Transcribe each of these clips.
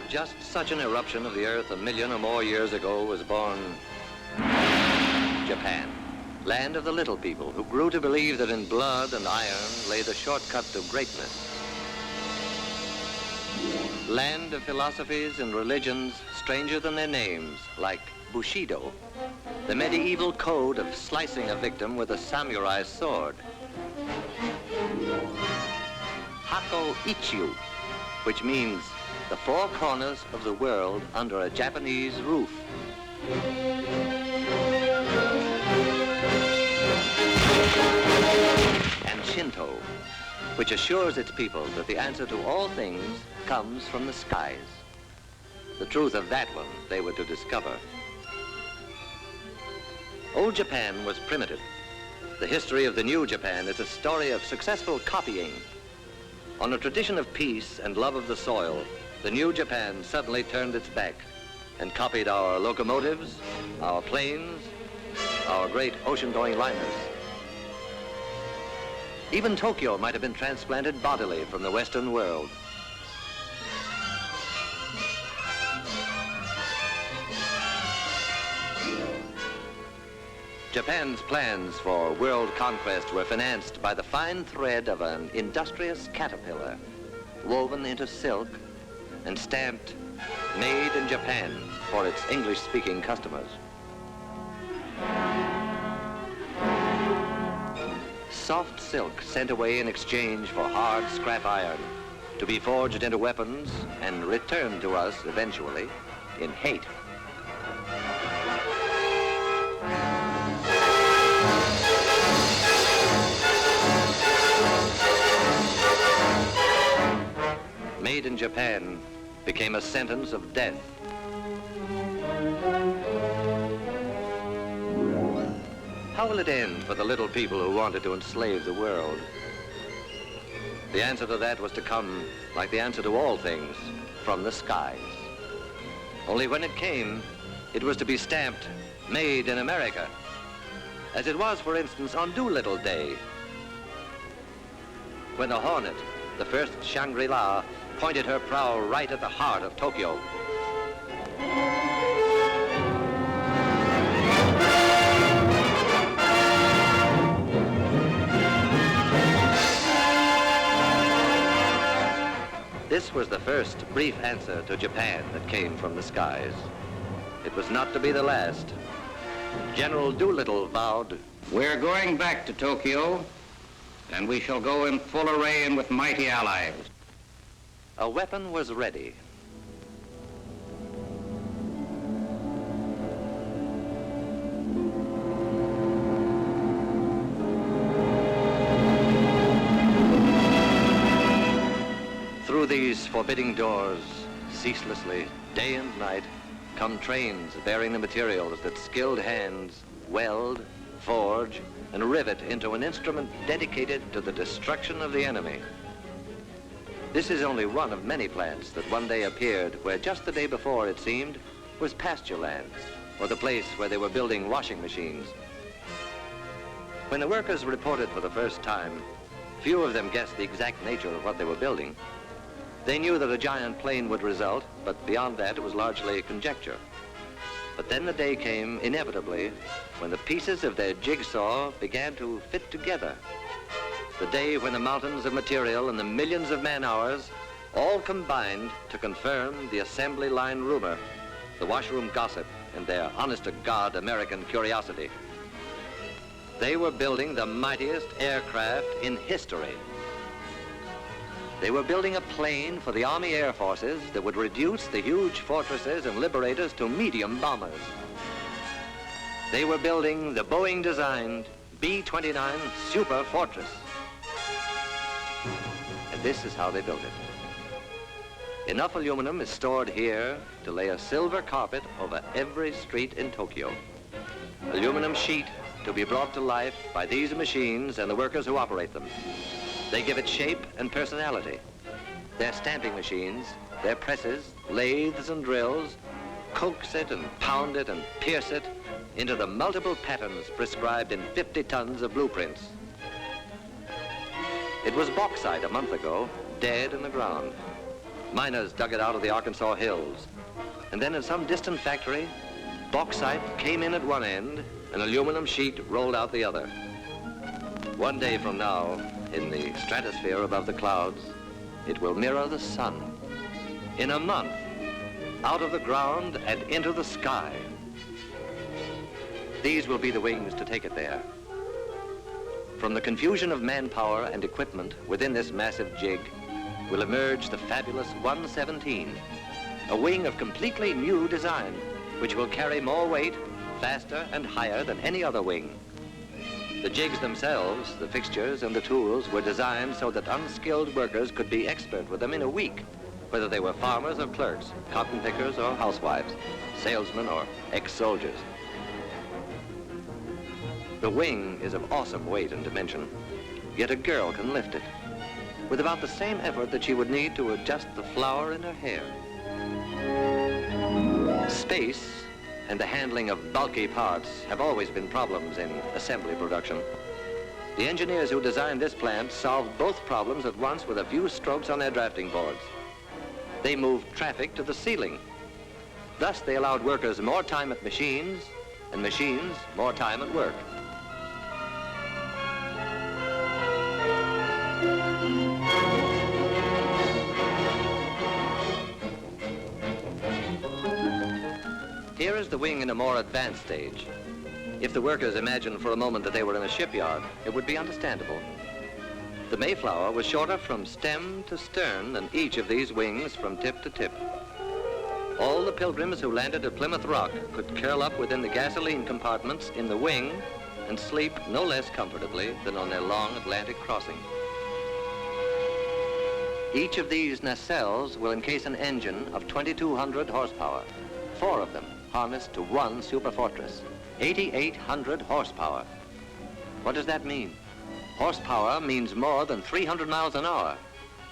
just such an eruption of the earth 1 million or more years ago was born Japan, land of the little people who grew to believe that in blood and iron lay the shortcut to greatness. Land of philosophies and religions stranger than their names, like Bushido, the medieval code of slicing a victim with a samurai sword. Hako Ichiu, which means the four corners of the world under a Japanese roof. And Shinto, which assures its people that the answer to all things comes from the skies. The truth of that one they were to discover. Old Japan was primitive. The history of the new Japan is a story of successful copying. On a tradition of peace and love of the soil, the new Japan suddenly turned its back and copied our locomotives, our planes, our great ocean-going liners. Even Tokyo might have been transplanted bodily from the Western world. Japan's plans for world conquest were financed by the fine thread of an industrious caterpillar, woven into silk and stamped "Made in Japan" for its English-speaking customers. Soft silk sent away in exchange for hard scrap iron to be forged into weapons and returned to us eventually in hate. Made in Japan became a sentence of death. How will it end for the little people who wanted to enslave the world? The answer to that was to come, like the answer to all things, from the skies. Only when it came, it was to be stamped, "Made in America," as it was, for instance, on Doolittle Day, when the Hornet, the first Shangri-La, pointed her prow right at the heart of Tokyo. This was the first brief answer to Japan that came from the skies. It was not to be the last. General Doolittle vowed, "We're going back to Tokyo, and we shall go in full array and with mighty allies." A weapon was ready. Through these forbidding doors, ceaselessly, day and night, come trains bearing the materials that skilled hands weld, forge, and rivet into an instrument dedicated to the destruction of the enemy. This is only one of many plants that one day appeared where just the day before, it seemed, was pasture land, or the place where they were building washing machines. When the workers reported for the first time, few of them guessed the exact nature of what they were building. They knew that a giant plane would result, but beyond that, it was largely conjecture. But then the day came, inevitably, when the pieces of their jigsaw began to fit together. The day when the mountains of material and the millions of man-hours all combined to confirm the assembly line rumor, the washroom gossip, and their honest-to-God American curiosity. They were building the mightiest aircraft in history. They were building a plane for the Army Air Forces that would reduce the huge fortresses and liberators to medium bombers. They were building the Boeing-designed B-29 Super Fortress. And this is how they built it. Enough aluminum is stored here to lay a silver carpet over every street in Tokyo. Aluminum sheet to be brought to life by these machines and the workers who operate them. They give it shape and personality. Their stamping machines, their presses, lathes and drills coax it and pound it and pierce it into the multiple patterns prescribed in 50 tons of blueprints. It was bauxite a month ago, dead in the ground. Miners dug it out of the Arkansas hills. And then in some distant factory, bauxite came in at one end, an aluminum sheet rolled out the other. One day from now, in the stratosphere above the clouds, it will mirror the sun. In a month, out of the ground and into the sky. These will be the wings to take it there. From the confusion of manpower and equipment within this massive jig will emerge the fabulous 117, a wing of completely new design, which will carry more weight, faster and higher than any other wing. The jigs themselves, the fixtures and the tools were designed so that unskilled workers could be expert with them in a week, whether they were farmers or clerks, cotton pickers or housewives, salesmen or ex-soldiers. The wing is of awesome weight and dimension, yet a girl can lift it with about the same effort that she would need to adjust the flower in her hair. Space and the handling of bulky parts have always been problems in assembly production. The engineers who designed this plant solved both problems at once with a few strokes on their drafting boards. They moved traffic to the ceiling. Thus, they allowed workers more time at machines, and machines more time at work. Here is the wing in a more advanced stage. If the workers imagined for a moment that they were in a shipyard, it would be understandable. The Mayflower was shorter from stem to stern than each of these wings from tip to tip. All the pilgrims who landed at Plymouth Rock could curl up within the gasoline compartments in the wing and sleep no less comfortably than on their long Atlantic crossing. Each of these nacelles will encase an engine of 2,200 horsepower, 4 of them harnessed to one superfortress, 8,800 horsepower. What does that mean? Horsepower means more than 300 miles an hour.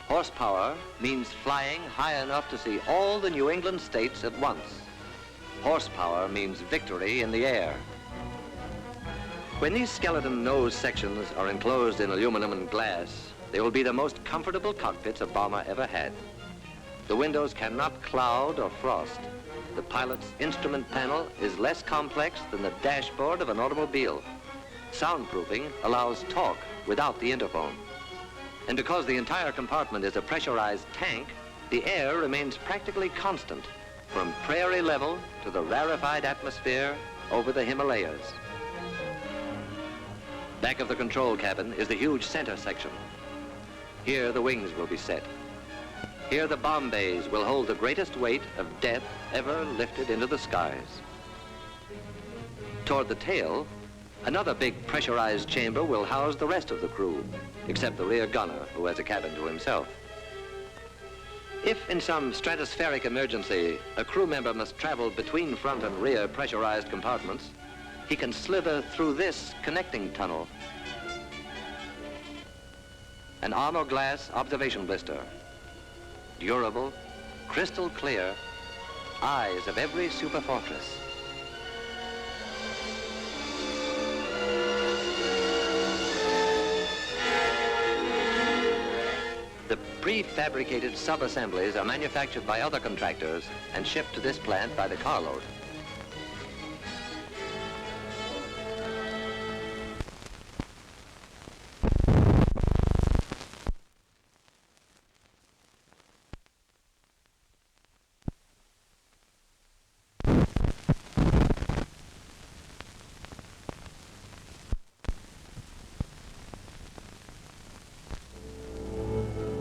Horsepower means flying high enough to see all the New England states at once. Horsepower means victory in the air. When these skeleton nose sections are enclosed in aluminum and glass, they will be the most comfortable cockpits a bomber ever had. The windows cannot cloud or frost. The pilot's instrument panel is less complex than the dashboard of an automobile. Soundproofing allows talk without the interphone. And because the entire compartment is a pressurized tank, the air remains practically constant from prairie level to the rarefied atmosphere over the Himalayas. Back of the control cabin is the huge center section. Here the wings will be set. Here the bomb bays will hold the greatest weight of death ever lifted into the skies. Toward the tail, another big pressurized chamber will house the rest of the crew, except the rear gunner, who has a cabin to himself. If in some stratospheric emergency, a crew member must travel between front and rear pressurized compartments, he can slither through this connecting tunnel. An armor glass observation blister. Durable, crystal clear, eyes of every superfortress. The prefabricated sub-assemblies are manufactured by other contractors and shipped to this plant by the carload.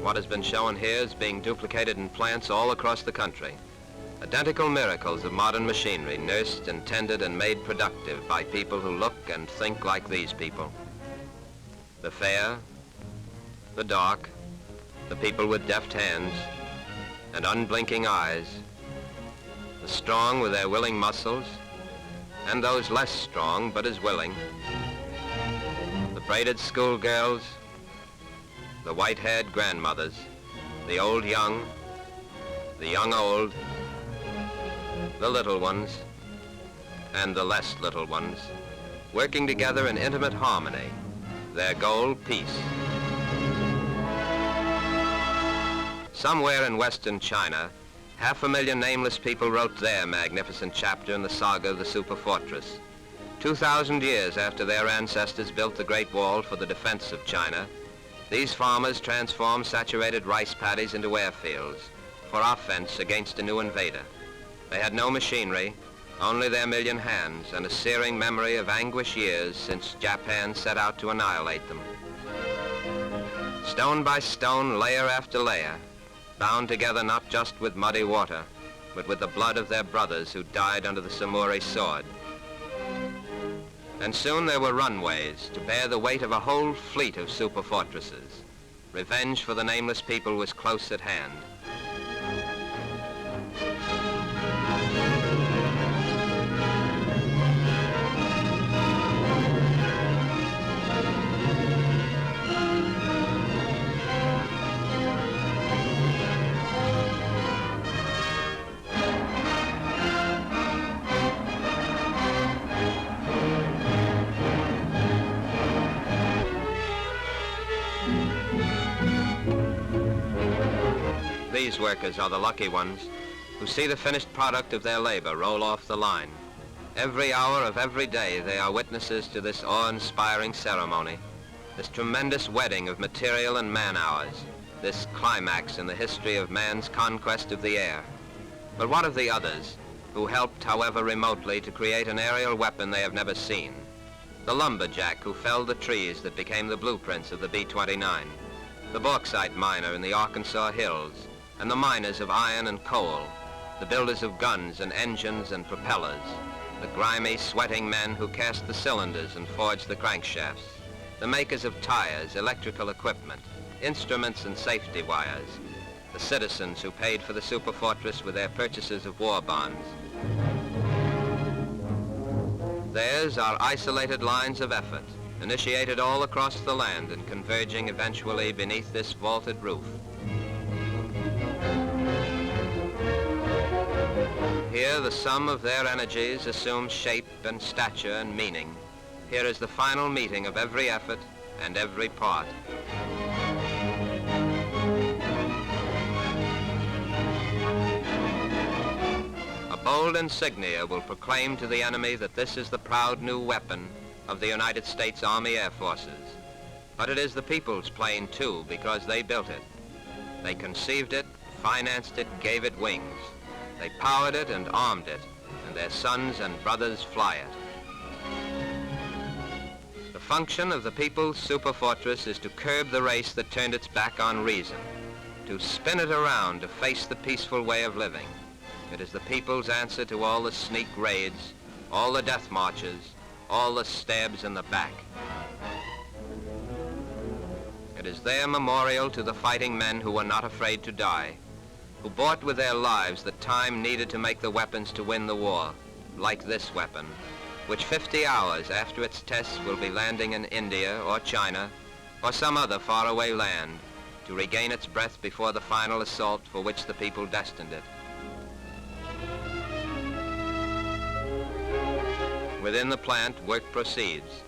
What has been shown here is being duplicated in plants all across the country. Identical miracles of modern machinery, nursed and tended and made productive by people who look and think like these people. The fair, the dark, the people with deft hands and unblinking eyes, the strong with their willing muscles, and those less strong but as willing, the braided schoolgirls, the white-haired grandmothers, the old young, the young old, the little ones, and the less little ones, working together in intimate harmony, their goal, peace. Somewhere in western China, 500,000 nameless people wrote their magnificent chapter in the saga of the superfortress. 2,000 years after their ancestors built the Great Wall for the defense of China, these farmers transformed saturated rice paddies into airfields for offense against a new invader. They had no machinery, only their million hands and a searing memory of anguish years since Japan set out to annihilate them. Stone by stone, layer after layer, bound together not just with muddy water, but with the blood of their brothers who died under the samurai sword. And soon there were runways to bear the weight of a whole fleet of superfortresses. Revenge for the nameless people was close at hand. These workers are the lucky ones who see the finished product of their labor roll off the line. Every hour of every day they are witnesses to this awe-inspiring ceremony, this tremendous wedding of material and man-hours, this climax in the history of man's conquest of the air. But what of the others who helped, however remotely, to create an aerial weapon they have never seen? The lumberjack who felled the trees that became the blueprints of the B-29, the bauxite miner in the Arkansas hills, and the miners of iron and coal, the builders of guns and engines and propellers, the grimy, sweating men who cast the cylinders and forged the crankshafts, the makers of tires, electrical equipment, instruments and safety wires, the citizens who paid for the superfortress with their purchases of war bonds. Theirs are isolated lines of effort, initiated all across the land and converging eventually beneath this vaulted roof. Here, the sum of their energies assumes shape and stature and meaning. Here is the final meeting of every effort and every part. A bold insignia will proclaim to the enemy that this is the proud new weapon of the United States Army Air Forces. But it is the people's plane, too, because they built it. They conceived it, financed it, gave it wings. They powered it and armed it, and their sons and brothers fly it. The function of the people's superfortress is to curb the race that turned its back on reason, to spin it around to face the peaceful way of living. It is the people's answer to all the sneak raids, all the death marches, all the stabs in the back. It is their memorial to the fighting men who were not afraid to die, who bought with their lives the time needed to make the weapons to win the war, like this weapon, which 50 hours after its tests will be landing in India or China or some other faraway land to regain its breath before the final assault for which the people destined it. Within the plant, work proceeds,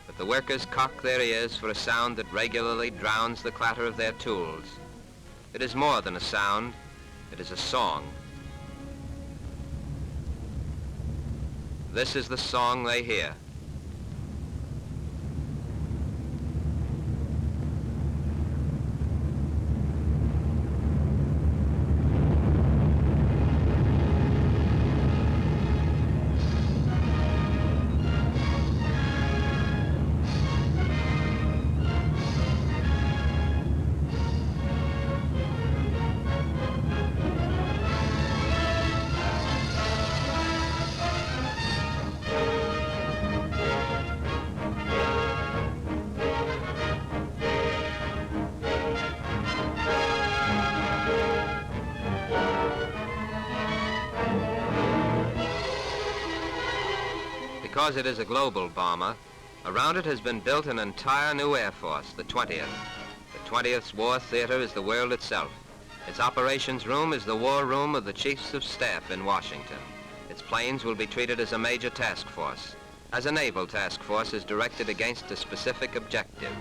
but the workers cock their ears for a sound that regularly drowns the clatter of their tools. It is more than a sound. It is a song. This is the song they hear. Because it is a global bomber, around it has been built an entire new Air Force, the 20th. The 20th's war theater is the world itself. Its operations room is the war room of the Chiefs of Staff in Washington. Its planes will be treated as a major task force, as a naval task force is directed against a specific objective.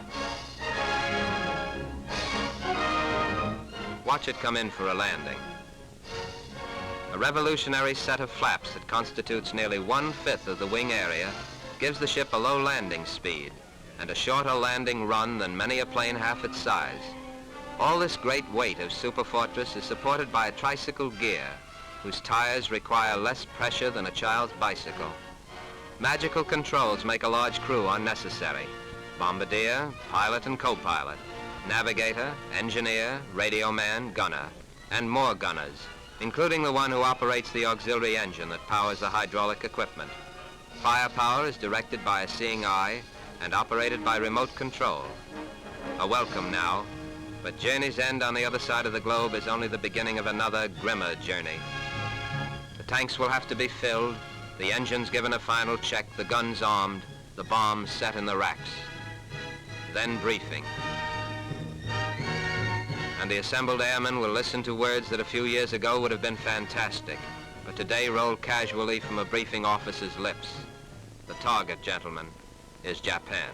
watch it come in for a landing. A revolutionary set of flaps that constitutes nearly 1/5 of the wing area gives the ship a low landing speed and a shorter landing run than many a plane half its size. All this great weight of Superfortress is supported by a tricycle gear whose tires require less pressure than a child's bicycle. Magical controls make a large crew unnecessary. Bombardier, pilot and co-pilot, navigator, engineer, radio man, gunner, and more gunners, including the one who operates the auxiliary engine that powers the hydraulic equipment. Firepower is directed by a seeing eye and operated by remote control. A welcome now, but journey's end on the other side of the globe is only the beginning of another grimmer journey. The tanks will have to be filled, the engines given a final check, the guns armed, the bombs set in the racks. Then briefing. And the assembled airmen will listen to words that a few years ago would have been fantastic, but today roll casually from a briefing officer's lips. The target, gentlemen, is Japan.